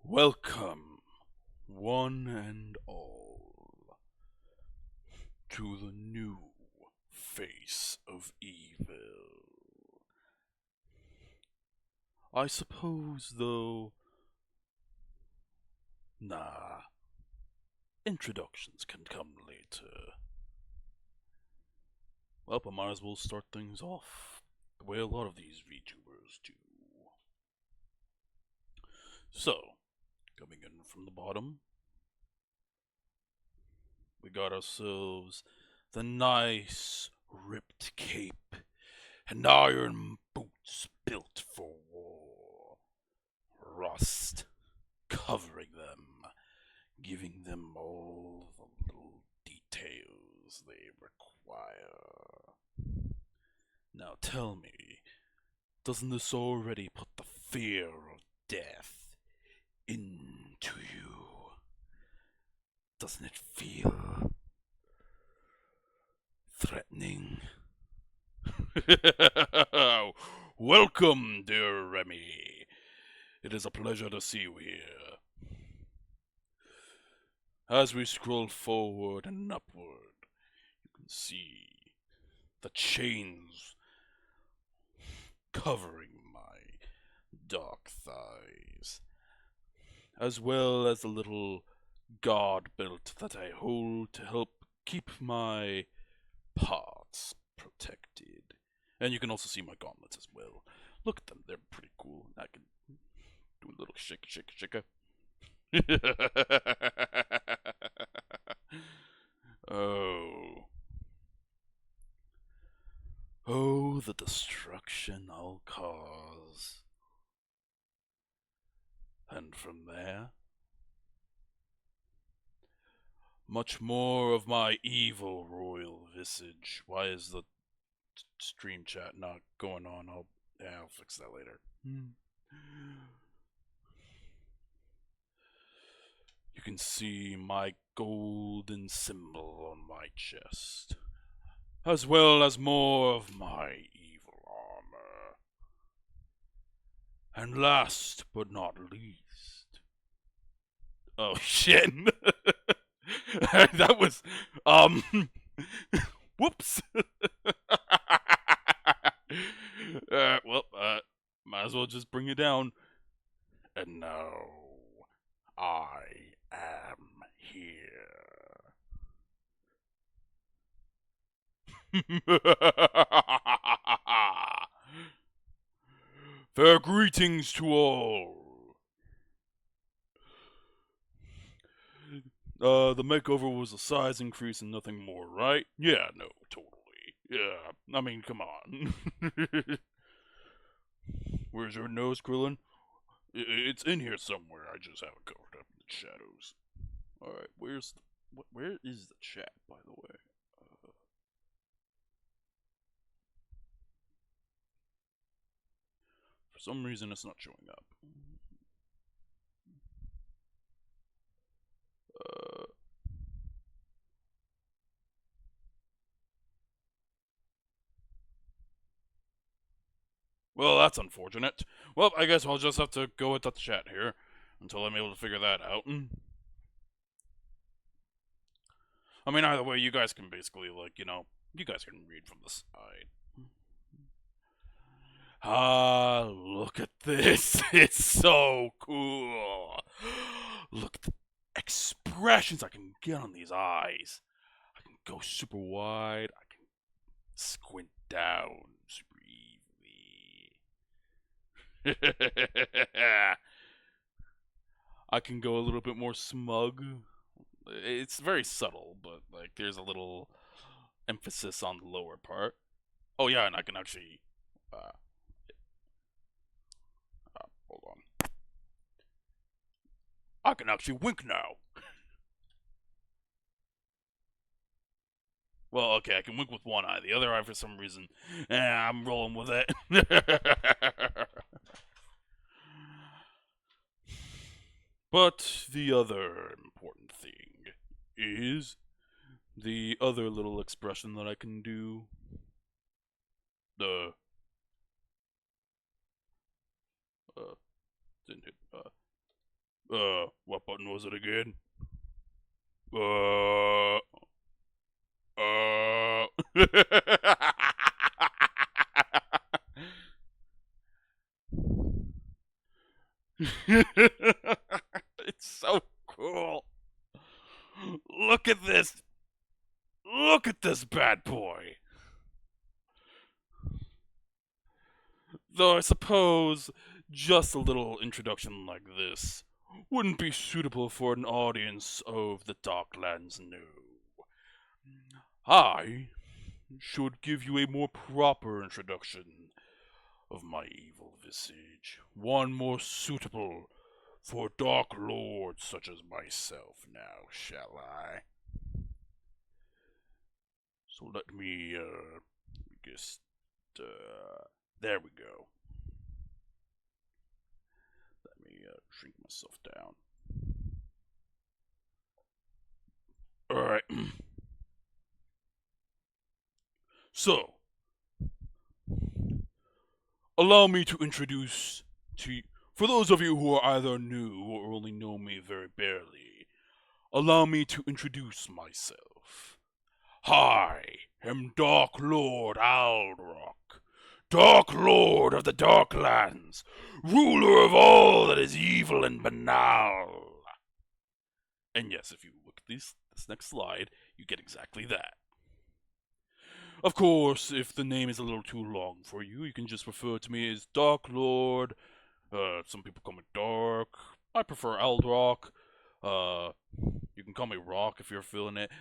Welcome, one and all, to the new face of evil. I suppose, though, introductions can come later. Well, I might as well start things off the way a lot of these VTubers do. So, coming in from the bottom, we got ourselves the nice ripped cape and iron boots built for war. Rust covering them, giving them all the little details they require. Now tell me, doesn't this already put the fear of death into you? Doesn't it feel threatening? Welcome, dear Remy. It is a pleasure to see you here. As we scroll forward and upward, you can see the chains covering my dark thighs, as well as the little guard belt that I hold to help keep my parts protected. And you can also see my gauntlets as well. Look at them, they're pretty cool. I can do a little shake. Oh, the destruction I'll cause. And from there, much more of my evil royal visage. Why is the stream chat not going on? I'll fix that later. You can see my golden symbol on my chest, as well as more of my evil armor. And last but not least... Oh, shit! That was, whoops! Might as well just bring it down. And now, I am here. Fair greetings to all. The makeover was a size increase and nothing more, right? Yeah, no, totally. Yeah, I mean, come on. Where's your nose, Krillin? It's in here somewhere. I just have it covered up in the shadows. Alright, where is the chat, by the way? For some reason, it's not showing up. Well, that's unfortunate. Well, I guess I'll just have to go with the chat here until I'm able to figure that out. I mean, either way, you guys can basically, you guys can read from the side. Ah, look at this. It's so cool. Look at the expressions I can get on these eyes. I can go super wide. I can squint down super easily. I can go a little bit more smug. It's very subtle, but, there's a little emphasis on the lower part. Oh, yeah, and I can actually... hold on. I can actually wink now. Well, okay, I can wink with one eye. The other eye, for some reason, I'm rolling with it. But the other important thing is the other little expression that I can do. The didn't hit. What button was it again? Uh, it's so cool. Look at this. Look at this bad boy. Though I suppose just a little introduction like this wouldn't be suitable for an audience of the Darklands, no. I should give you a more proper introduction of my evil visage, one more suitable for dark lords such as myself now, shall I? So let me, just, there we go. Let me, shrink myself down. Alright. So, allow me to introduce to you, for those of you who are either new or only know me very barely, allow me to introduce myself. I am Dark Lord Aldrock, Dark Lord of the Darklands, ruler of all that is evil and banal. And yes, if you look at this next slide, you get exactly that. Of course, if the name is a little too long for you, you can just refer to me as Dark Lord. Some people call me Dark. I prefer Aldrock. You can call me Rock if you're feeling it.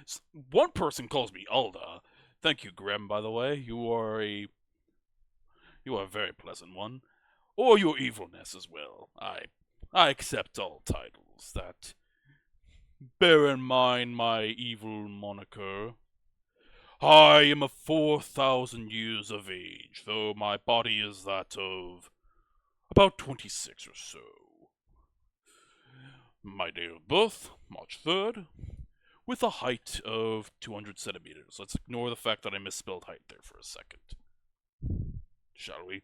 One person calls me Alda. Thank you, Grem, by the way. You are a very pleasant one. Or your evilness as well. I accept all titles that bear in mind my evil moniker. I am of 4,000 years of age, though my body is that of about 26 or so. My date of birth, March 3rd, with a height of 200 centimeters. Let's ignore the fact that I misspelled height there for a second. Shall we?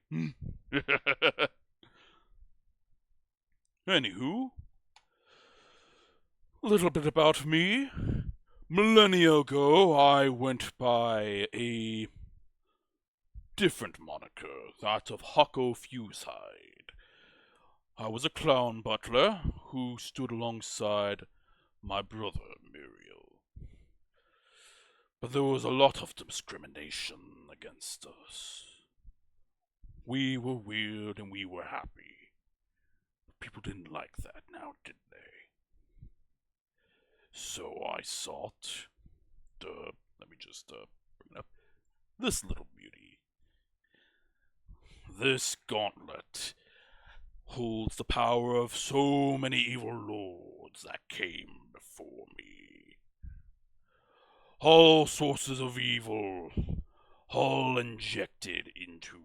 Anywho, a little bit about me. Millennia ago, I went by a different moniker, that of Hucko Fusehide. I was a clown butler who stood alongside my brother, Muriel. But there was a lot of discrimination against us. We were weird and we were happy. People didn't like that now, did they? So I sought let me just bring up this little beauty. This gauntlet holds the power of so many evil lords that came before me. All sources of evil, all injected into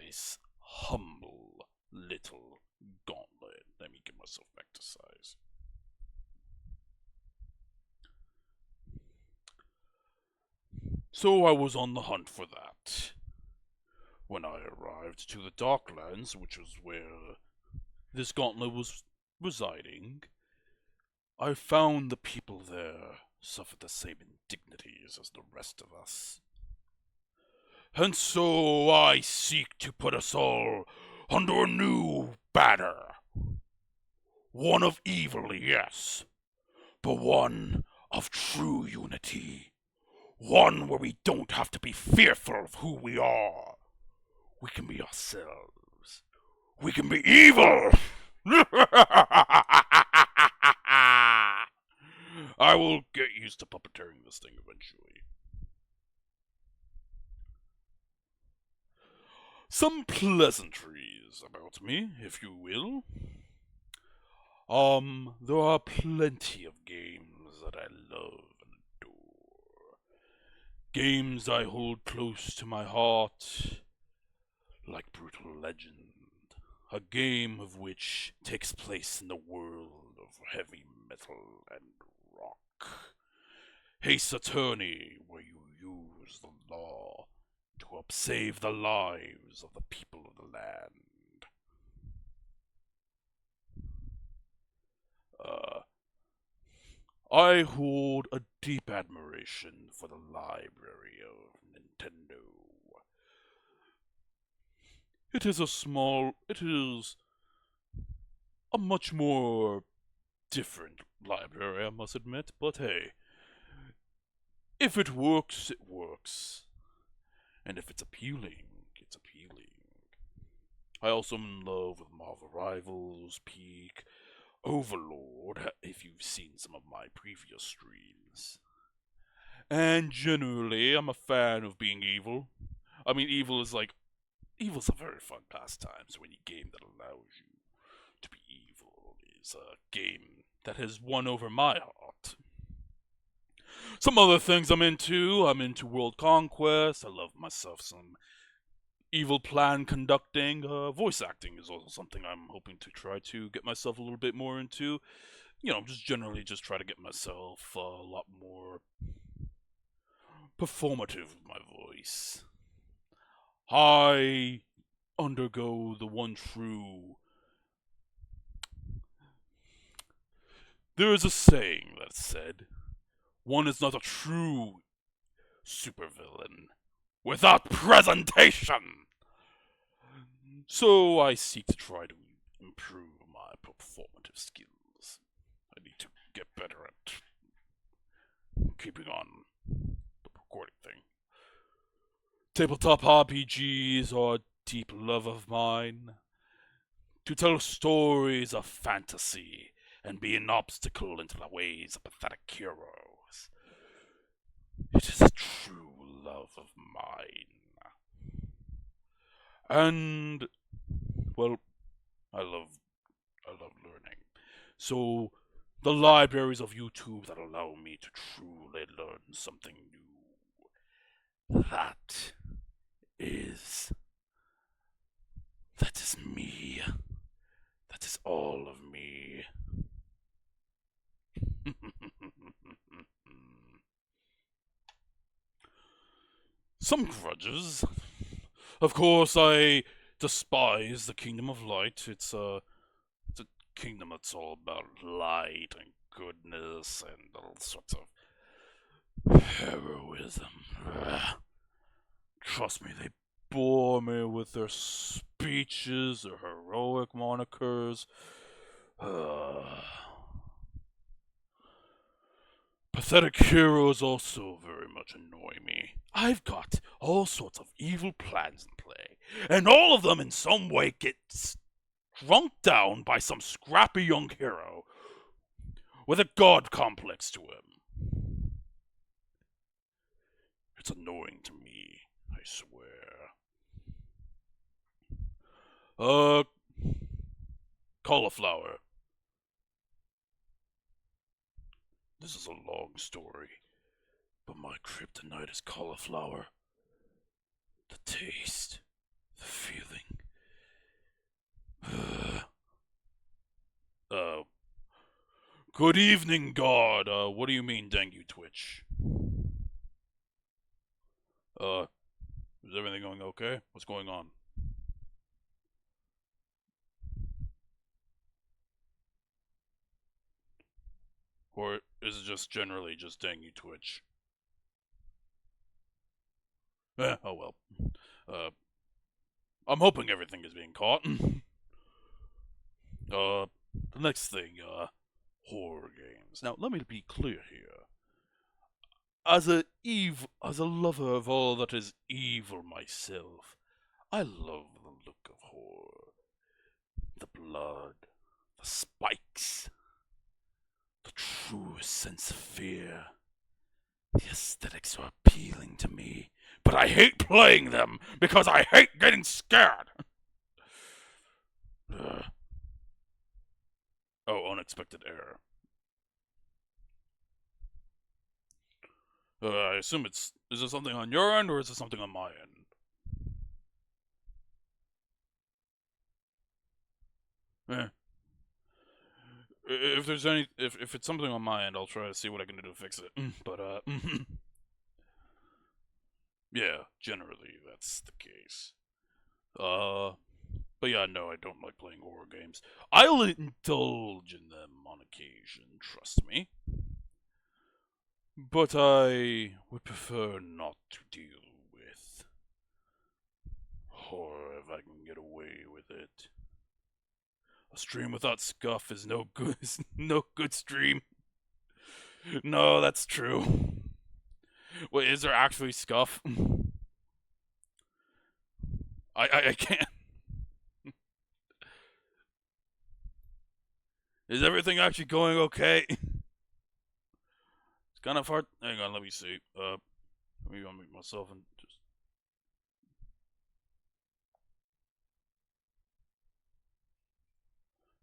this humble little gauntlet. Let me get myself back to size. So I was on the hunt for that. When I arrived to the Darklands, which was where this gauntlet was residing, I found the people there suffered the same indignities as the rest of us. And so I seek to put us all under a new banner. One of evil, yes, but one of true unity. One where we don't have to be fearful of who we are. We can be ourselves. We can be evil! I will get used to puppeteering this thing eventually. Some pleasantries about me, if you will. There are plenty of games that I love and adore. Games I hold close to my heart, like Brutal Legend, a game of which takes place in the world of heavy metal and rock. Haste Attorney, where you use the law to help save the lives of the people of the land. I hold a deep admiration for the library of Nintendo. It is a much more different library, I must admit, but hey, if it works, it works. And if it's appealing, it's appealing. I also am in love with Marvel Rivals, Peak, Overlord, if you've seen some of my previous streams. And generally, I'm a fan of being evil. I mean, evil's a very fun pastime, so any game that allows you to be evil is a game that has won over my heart. Some other things I'm into world conquest, I love myself some evil plan conducting. Voice acting is also something I'm hoping to try to get myself a little bit more into. Just generally just try to get myself a lot more performative with my voice. I undergo the one true... There is a saying that said, one is not a true supervillain without presentation. So I seek to try to improve my performative skills. I need to get better at keeping on the recording thing. Tabletop RPGs are a deep love of mine. To tell stories of fantasy and be an obstacle into the ways of pathetic heroes. It is a true love of mine. And, well, I love learning. So, the libraries of YouTube that allow me to truly learn something new. That is me. That is all of me. Some grudges. Of course, I despise the Kingdom of Light. It's a kingdom that's all about light and goodness and all sorts of heroism. Trust me, they bore me with their speeches, their heroic monikers. Pathetic heroes also very much annoy me. I've got all sorts of evil plans in play, and all of them in some way get drunk down by some scrappy young hero with a god complex to him. It's annoying to me, I swear. Cauliflower. This is a long story, but my kryptonite is cauliflower. The taste, the feeling. Good evening, God. What do you mean, Dengue Twitch? Is everything going okay? What's going on? Or is it just generally just Dengue Twitch? Oh well. I'm hoping everything is being caught. The next thing, horror games. Now, let me be clear here. As a lover of all that is evil myself, I love the look of horror. The blood, the spikes, the true sense of fear. The aesthetics are appealing to me, but I hate playing them because I hate getting scared. Oh, unexpected error. I assume is it something on your end or is it something on my end? If there's any, if it's something on my end, I'll try to see what I can do to fix it. But yeah, generally that's the case. But yeah, no, I don't like playing horror games. I'll indulge in them on occasion, trust me. But I would prefer not to deal with horror if I can get away with it. A stream without scuff is no good. Is no good stream. No, that's true. Wait, is there actually scuff? I can't. Is everything actually going okay? It's kind of hard. Hang on, let me see. Let me unmute myself and just.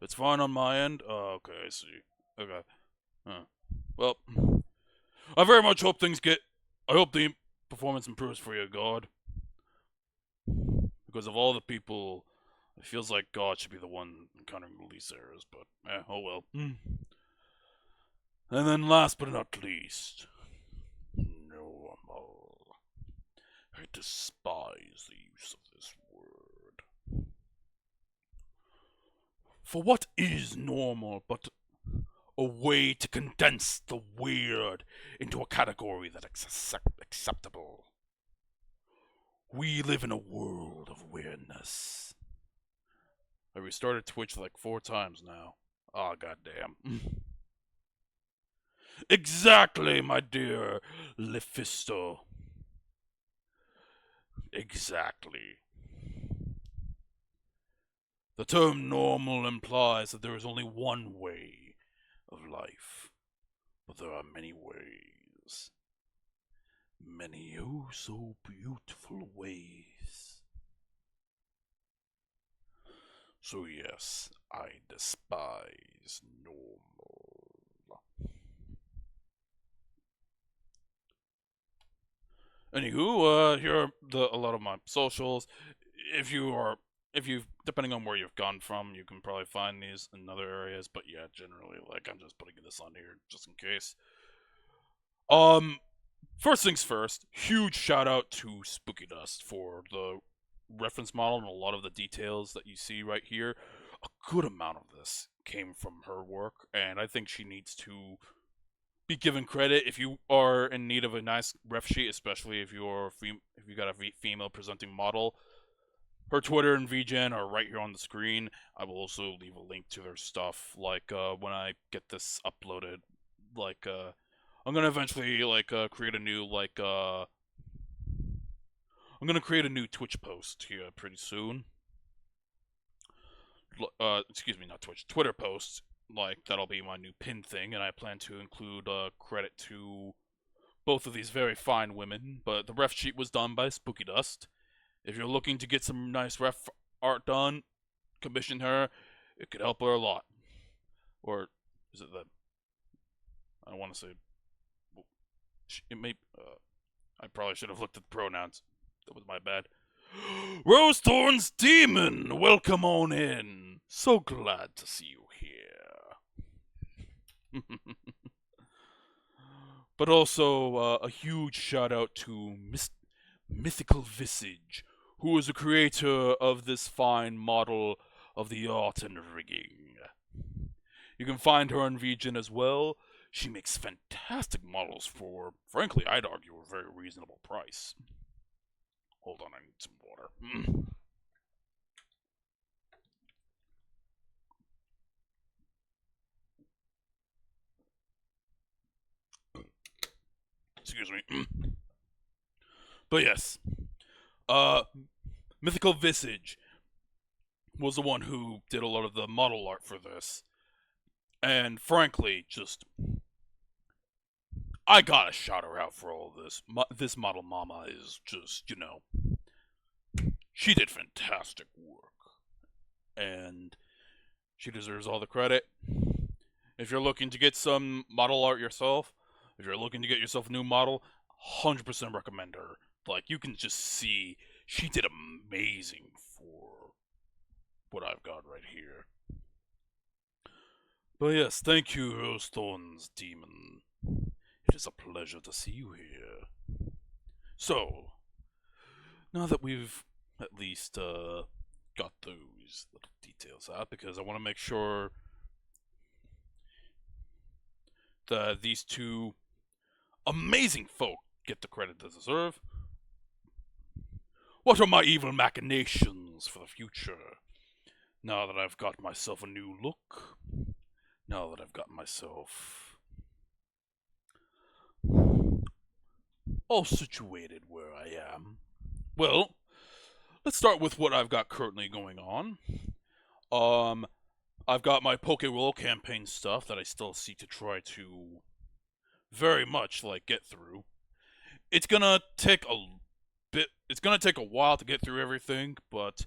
It's fine on my end. Oh, okay, I see. Okay. Well, I very much hope things get. I hope the performance improves for you, God. Because of all the people, it feels like God should be the one encountering the least errors, but oh well. And then last but not least, normal. I despise the use of this word. For what is normal but a way to condense the weird into a category that's acceptable? We live in a world of weirdness. I restarted Twitch like 4 times now. Oh, goddamn. Exactly, my dear Lephisto. Exactly. The term normal implies that there is only one way of life, but there are many ways. Many oh so beautiful ways. So yes, I despise normal. Anywho, here are a lot of my socials. If you depending on where you've gone from, you can probably find these in other areas. But yeah, generally, like I'm just putting this on here just in case. First things first, huge shout out to Spookidust for the reference model and a lot of the details that you see right here. A good amount of this came from her work, and I think she needs to be given credit. If you are in need of a nice ref sheet, especially if you're if you got a female presenting model, her Twitter and VGen are right here on the screen. I will also leave a link to their stuff. Like when I get this uploaded, like I'm gonna eventually create a new I'm gonna create a new Twitch post here pretty soon. Excuse me, not Twitch, Twitter post. Like that'll be my new pin thing, and I plan to include credit to both of these very fine women. But the ref sheet was done by Spookidust. If you're looking to get some nice ref art done, commission her. It could help her a lot. Or is it that? I want to say. It may. I probably should have looked at the pronouns. That was my bad. Rosethorn's Demon, welcome on in. So glad to see you here. But also a huge shout out to Mythical Visage, who is the creator of this fine model of the art and rigging. You can find her on VGen as well. She makes fantastic models for, frankly, I'd argue, a very reasonable price. Hold on, I need some water. Excuse me. But yes, Mythical Visage was the one who did a lot of the model art for this. And frankly, just I gotta shout her out for all this. This model mama is just, she did fantastic work. And she deserves all the credit. If you're looking to get some model art yourself, if you're looking to get yourself a new model, 100% recommend her. Like, you can just see she did amazing for what I've got right here. But yes, thank you, Hurlstone's demon. It is a pleasure to see you here. So, now that we've at least got those little details out, because I want to make sure that these two amazing folk get the credit they deserve. What are my evil machinations for the future? Now that I've got myself a new look, now that I've got myself all situated where I am. Well, let's start with what I've got currently going on. I've got my Pokeroll campaign stuff that I still seek to try to very much get through. It's gonna take a bit. It's gonna take a while to get through everything, but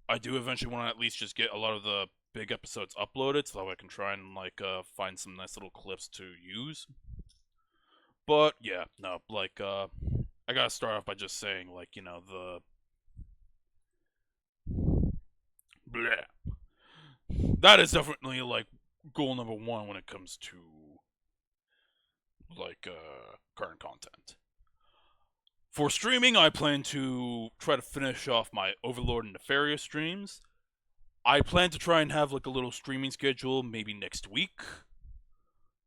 I do eventually want to at least just get a lot of the big episodes uploaded so that I can try and find some nice little clips to use. But yeah, no, I gotta start off by just saying the bleh. That is definitely goal number one when it comes to current content. For streaming, I plan to try to finish off my Overlord and Nefarious streams. I plan to try and have a little streaming schedule maybe next week,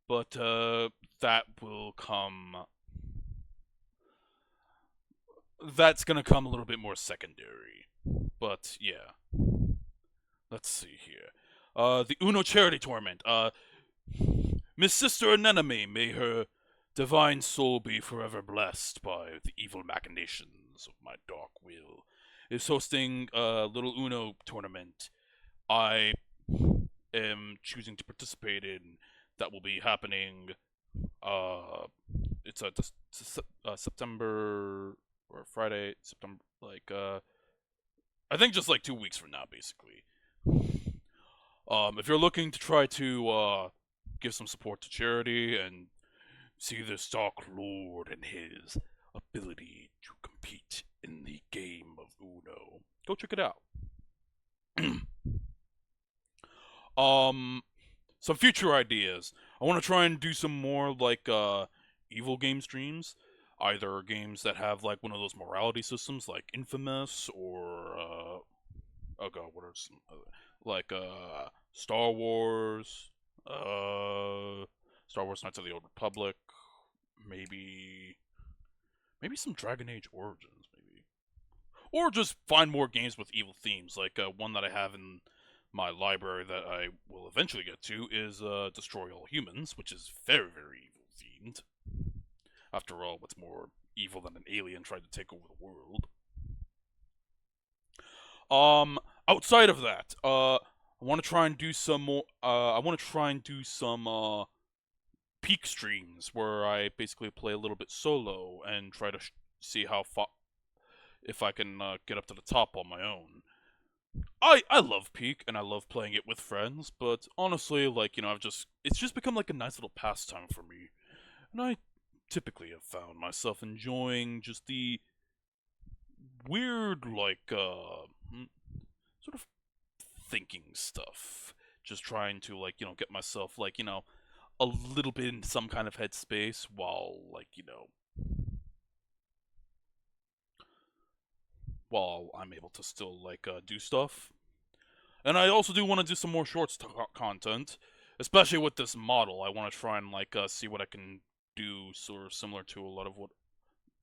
but that will come. That's gonna come a little bit more secondary. But yeah, let's see here. The Uno Charity Tournament. Miss Sister Anemone, may her divine soul be forever blessed by the evil machinations of my dark will, is hosting a little Uno tournament I am choosing to participate in. That will be happening. It's September or Friday, September. I think just 2 weeks from now, basically. If you're looking to try to give some support to charity and see this Dark Lord and his ability to compete in the game of Uno, go check it out. Some future ideas. I want to try and do some more evil game streams. Either games that have one of those morality systems like Infamous or oh god, what are some other Star Wars, Star Wars Knights of the Old Republic, maybe some Dragon Age Origins, maybe, or just find more games with evil themes. One that I have in my library that I will eventually get to is Destroy All Humans, which is very, very evil themed. After all, what's more evil than an alien trying to take over the world? Outside of that, I want to try and do some more. I want to try and do some peak streams where I basically play a little bit solo and try to see how far if I can get up to the top on my own. I love Peak and I love playing it with friends, but honestly, it's just become a nice little pastime for me, and I typically have found myself enjoying just the weird sort of thinking stuff, just trying to get myself a little bit in some kind of headspace while while I'm able to still do stuff. And I also do want to do some more shorts content, especially with this model. I want to try and see what I can do, sort of similar to a lot of what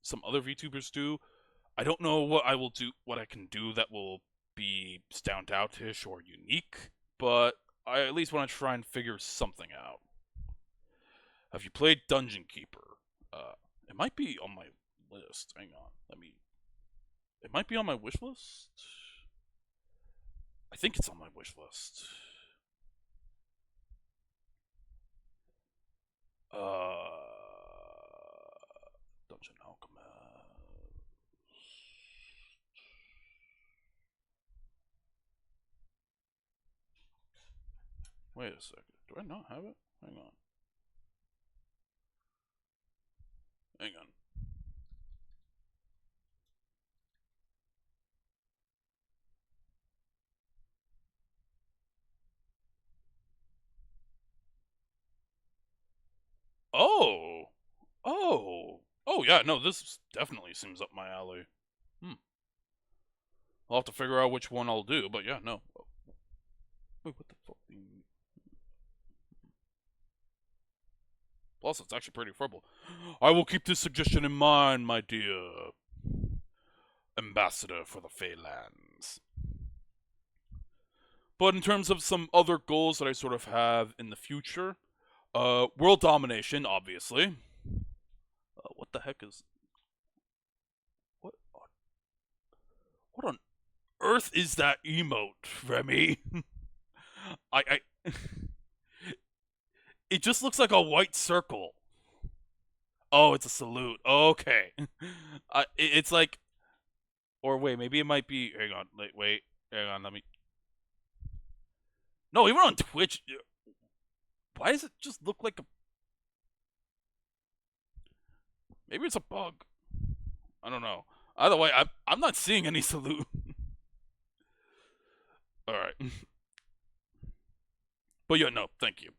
some other VTubers do. I don't know what I will do, what I can do that will be stand out-ish or unique, but I at least want to try and figure something out. Have you played Dungeon Keeper? It might be on my list. Hang on, It might be on my wish list. I think it's on my wish list. Dungeon Alchemist. Wait a second. Do I not have it? Hang on. Hang on. Oh. Oh. Oh, yeah, no, this definitely seems up my alley. Hmm. I'll have to figure out which one I'll do, but yeah, no. Wait, what the fuck? Plus, it's actually pretty affordable. I will keep this suggestion in mind, my dear ambassador for the Feylands. But in terms of some other goals that I sort of have in the future, world domination, obviously. What the heck is... What? What on earth is that emote, Remy? I... It just looks like a white circle. Oh, it's a salute. Okay. It's like... Or wait, maybe it might be... Hang on, wait. Hang on, let me... No, even on Twitch... Why does it just look like a... Maybe it's a bug. I don't know. Either way, I'm not seeing any salute. Alright. But yeah, no, thank you.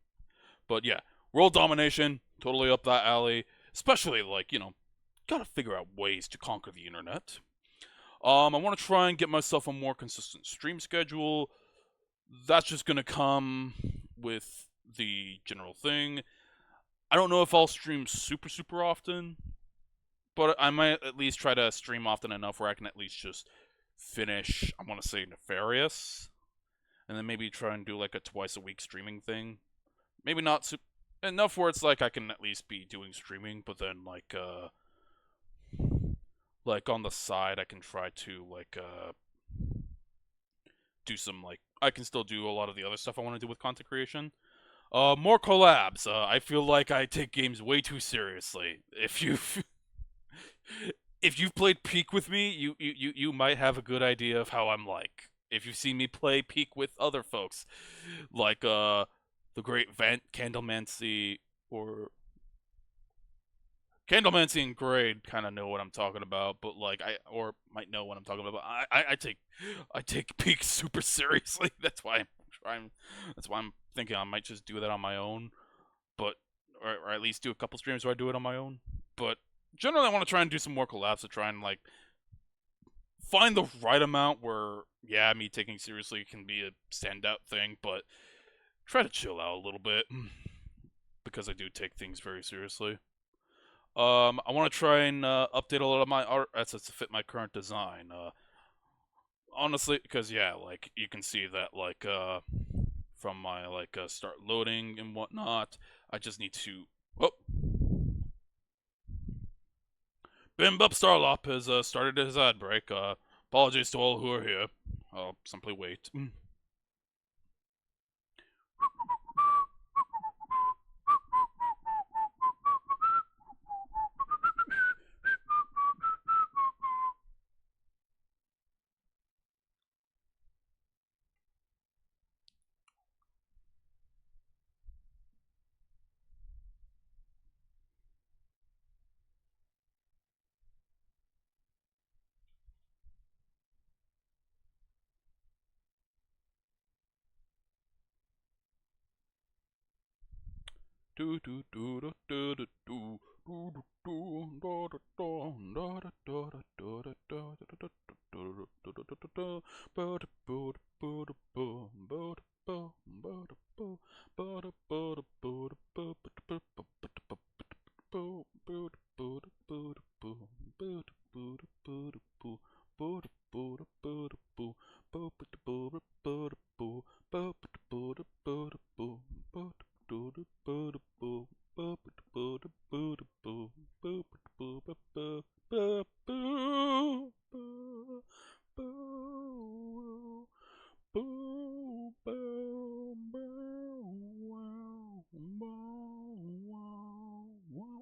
But yeah, world domination, totally up that alley. Especially, like, gotta figure out ways to conquer the internet. I want to try and get myself a more consistent stream schedule. That's just gonna come with the general thing. I don't know if I'll stream super, super often, but I might at least try to stream often enough where I can at least just finish, I want to say, Nefarious, and then maybe try and do like a twice a week streaming thing. Maybe not enough where it's like I can at least be doing streaming, but then like on the side I can try to do some I can still do a lot of the other stuff I want to do with content creation. More collabs. I feel like I take games way too seriously. If you've played Peak with me, you might have a good idea of how I'm like. If you've seen me play Peak with other folks, like the great Candlemancy or Candlemancy and Grade kind of know what I'm talking about, but or might know what I'm talking about. But I take Peak super seriously. That's why I'm trying. That's why I'm thinking I might just do that on my own, but or at least do a couple streams where I do it on my own. But generally, I want to try and do some more collabs to try and find the right amount where me taking seriously can be a standout thing, but try to chill out a little bit because I do take things very seriously. I want to try and update a lot of my art assets to fit my current design. Honestly, because you can see that from my start loading and whatnot, I just need to. Oh, Bimbop Starlop has started his ad break. Apologies to all who are here. I'll simply wait. Do do do do do do do.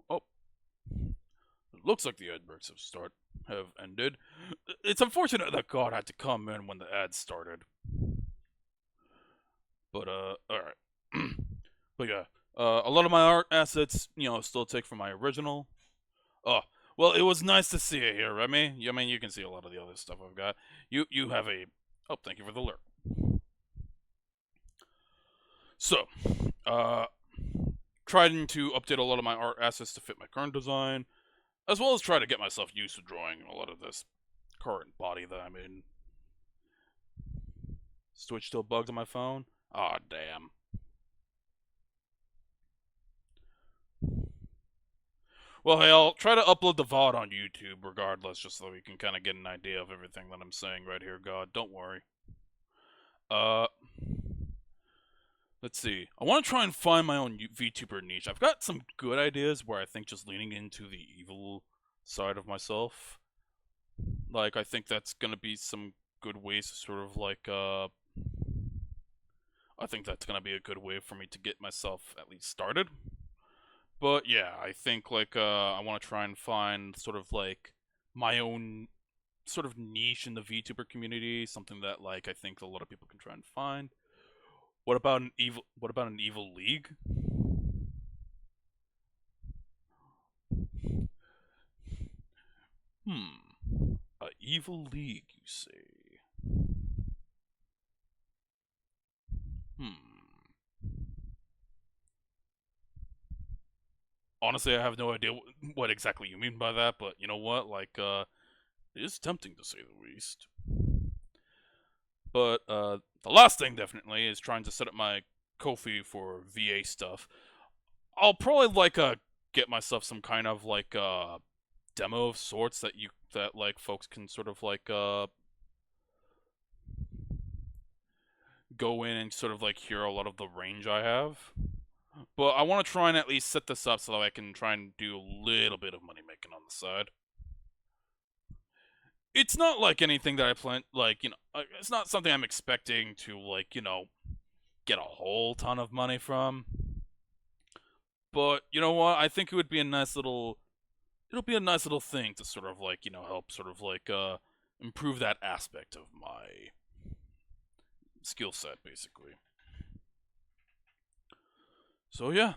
Oh, looks like the ad breaks have ended. It's unfortunate that God had to come in when the ads started. But alright. But yeah, a lot of my art assets, still take from my original. Oh, well, it was nice to see you here, Remy. I mean, you can see a lot of the other stuff I've got. You have a... Oh, thank you for the lurk. So, trying to update a lot of my art assets to fit my current design, as well as try to get myself used to drawing a lot of this current body that I'm in. Switch still bugs on my phone? Aw, damn. Well, hey, I'll try to upload the VOD on YouTube regardless, just so we can kind of get an idea of everything that I'm saying right here, God. Don't worry. Uh, let's see. I want to try and find my own VTuber niche. I've got some good ideas where I think just leaning into the evil side of myself. Like, I think that's gonna be some good ways to sort of like, I think that's gonna be a good way for me to get myself at least started. But yeah, I think like I want to try and find sort of like my own sort of niche in the VTuber community, something that like I think a lot of people can try and find. What about an evil? What about an evil league? A evil league, you say? Hmm. Honestly, I have no idea what exactly you mean by that, but you know what? Like, it is tempting to say the least. But the last thing definitely is trying to set up my Ko-fi for VA stuff. I'll probably like get myself some kind of like demo of sorts that like folks can sort of like go in and sort of like hear a lot of the range I have. But I want to try and at least set this up so that I can try and do a little bit of money making on the side. It's not like anything that I plan, like, it's not something I'm expecting to, like, get a whole ton of money from. But, you know what? I think it would be a nice little, it'll be a nice little thing to sort of, like, help sort of, like, improve that aspect of my skill set, basically. So, yeah.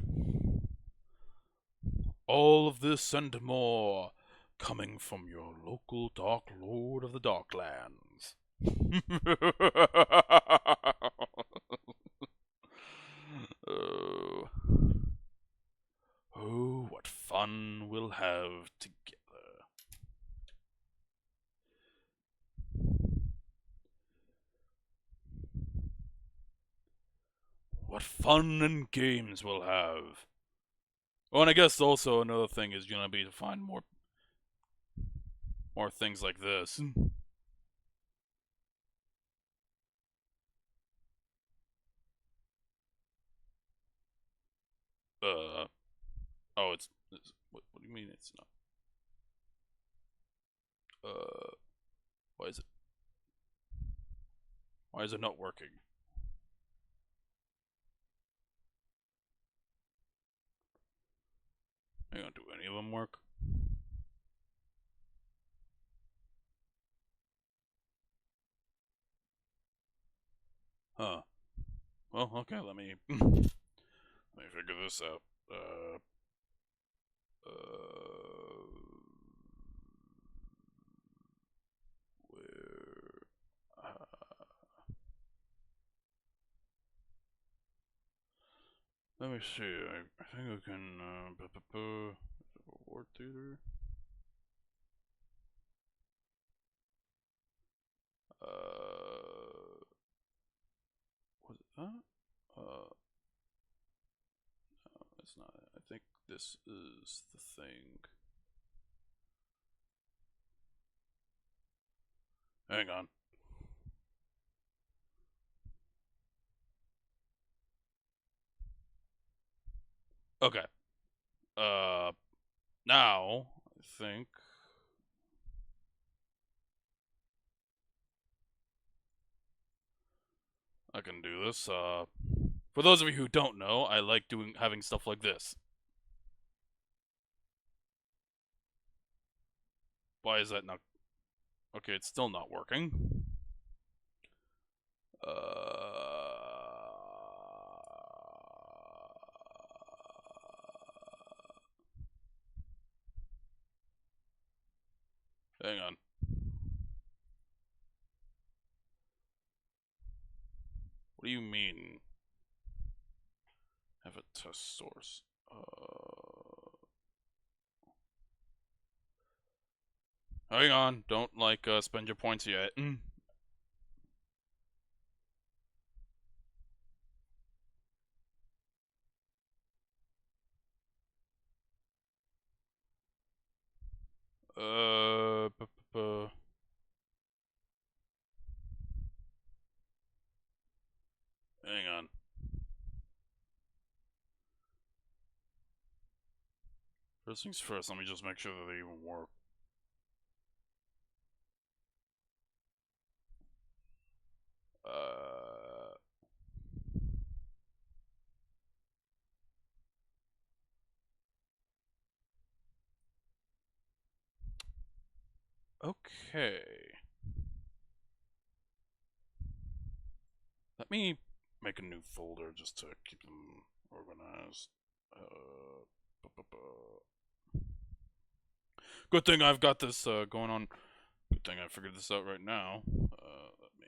All of this and more coming from your local Dark Lord of the Darklands. Oh. Oh, what fun we'll have together. What fun and games we'll have. Oh, and I guess also another thing is gonna be to find more things like this. Oh, it's what do you mean it's not? Uh, why is it? Why is it not working? Hang on, do any of them work? Huh. Well, okay, let me let me figure this out. Uh, where? Let me see. I think I can. Reward theater. Was it that? No, it's not. I think this is the thing. Hang on. Okay. Uh, now I think I can do this. For those of you who don't know, I like having stuff like this. Why is that not? Okay, it's still not working. Hang on. What do you mean? Have a test source. Hang on, don't spend your points yet. Uh, bu- bu- bu- Hang on. First things first, let me just make sure that they even work. Okay. Let me make a new folder just to keep them organized. Bu- bu- bu- Good thing I've got this going on. Good thing I figured this out right now. Let me.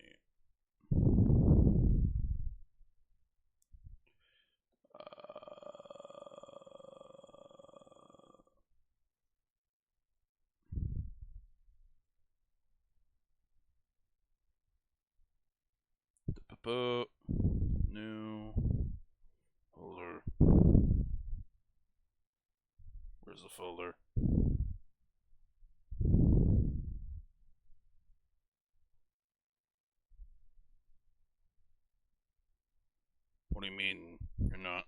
New folder. Where's the folder? What do you mean you're not?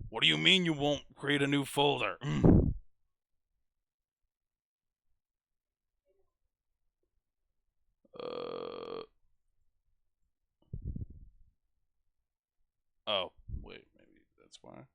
What do you mean you won't create a new folder? Oh, wait, maybe that's why.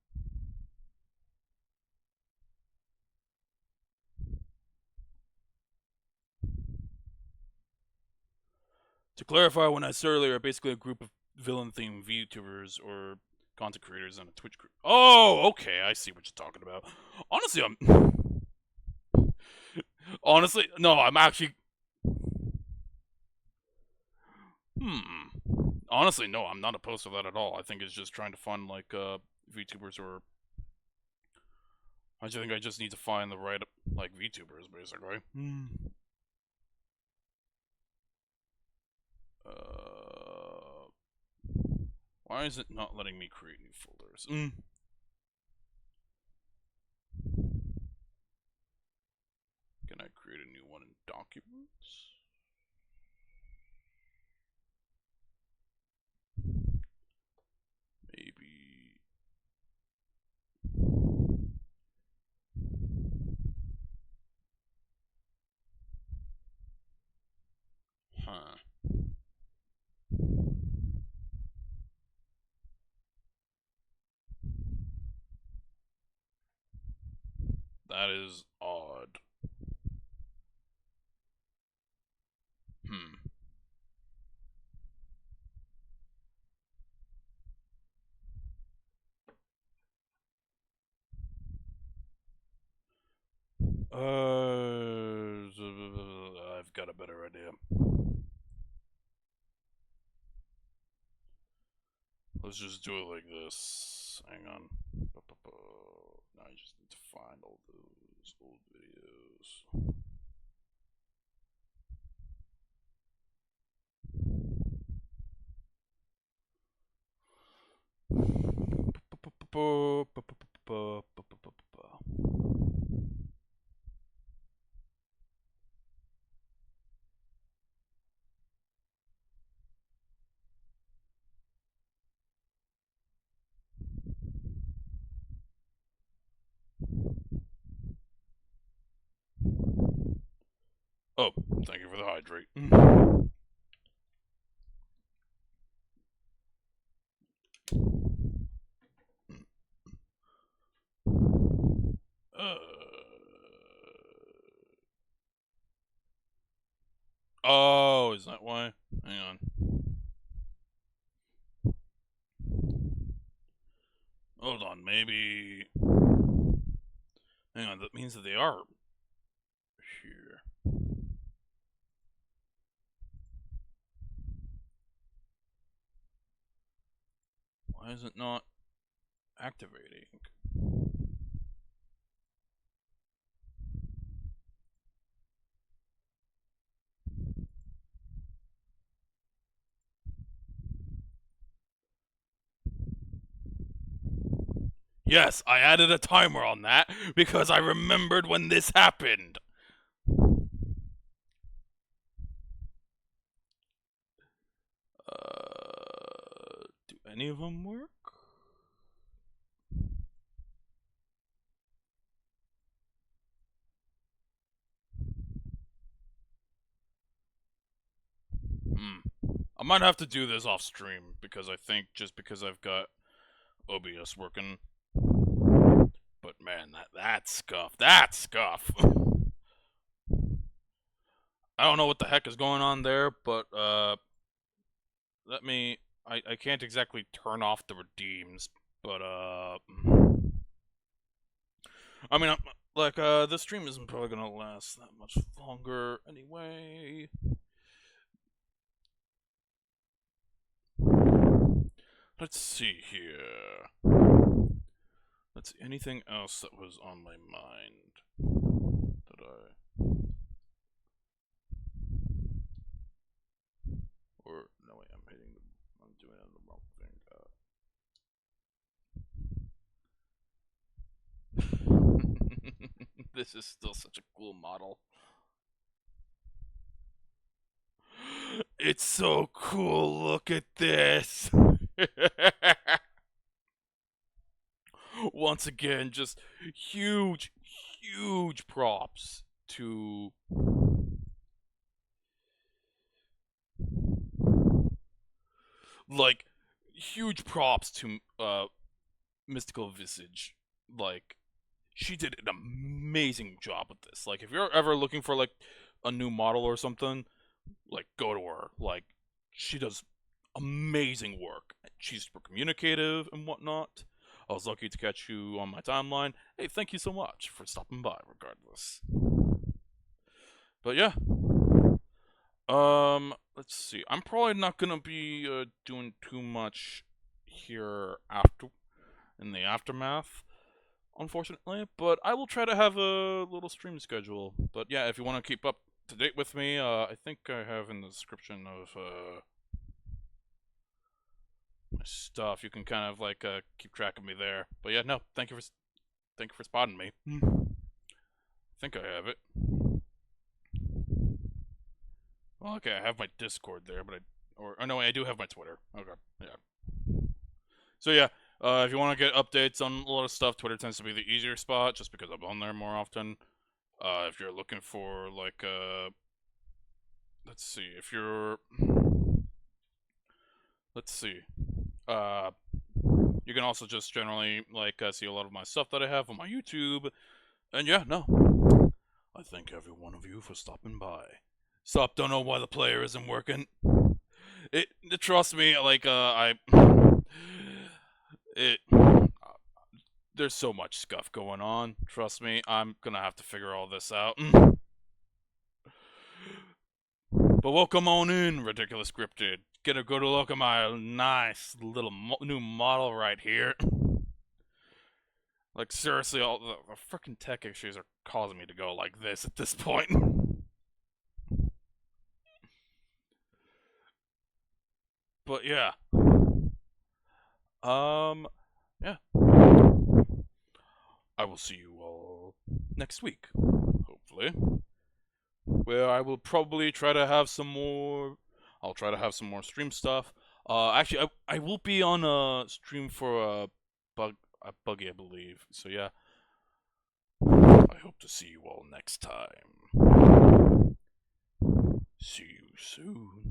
To clarify, when I said earlier, basically a group of villain-themed VTubers or content creators and a Twitch group. Oh, okay, I see what you're talking about. Honestly, honestly, no, I'm actually. Honestly, no, I'm not opposed to that at all. I think it's just trying to find VTubers or. I just think I just need to find the right VTubers, basically. Why is it not letting me create new folders? Can I create a new one in documents? Maybe. Huh. That is odd. Hmm. I've got a better idea. Let's just do it like this. Hang on. Now I just need to find all those old videos. Oh, thank you for the hydrate. Oh, is that why? Hang on. Hold on, maybe. Hang on, that means that they are here. Why is it not? activating. Yes, I added a timer on that because I remembered when this happened. Do any of them work? I might have to do this off stream because I think just because I've got OBS working. But man, that scuff. I don't know what the heck is going on there, but let me. I can't exactly turn off the redeems, but I mean, the stream isn't probably gonna last that much longer anyway. Let's see here. Let's see, anything else that was on my mind that or no wait, I'm doing the wrong thing. This is still such a cool model. It's so cool. Look at this. Once again, just huge props to Mythical Visage. Like, she did an amazing job with this. Like, if you're ever looking for like a new model or something, like, go to her. Like, she does amazing work. She's super communicative and whatnot. I was lucky to catch you on my timeline. Hey, thank you so much for stopping by, regardless. But yeah. Let's see. I'm probably not gonna be doing too much here in the aftermath, unfortunately. But I will try to have a little stream schedule. But yeah, if you want to keep up to date with me, I think I have in the description of my stuff. You can kind of like keep track of me there. But yeah, no, thank you for spotting me. I think I have it. Well, okay, I have my Discord there, but oh no, I do have my Twitter. Okay, yeah. So yeah, if you want to get updates on a lot of stuff, Twitter tends to be the easier spot, just because I'm on there more often. If you're looking for like let's see, you can also just generally like see a lot of my stuff that I have on my YouTube, and yeah, no, I thank every one of you for stopping by. Sup, don't know why the player isn't working. Trust me, like there's so much stuff going on. Trust me, I'm gonna have to figure all this out. But welcome on in, Ridiculous Scripted. Get a good look at my nice little new model right here. Like, seriously, all the freaking tech issues are causing me to go like this at this point. But yeah. Yeah. I will see you all next week, hopefully. Where I will probably try to have some more. I'll try to have some more stream stuff. Actually, I will be on a stream for Buggy, I believe. So yeah. I hope to see you all next time. See you soon.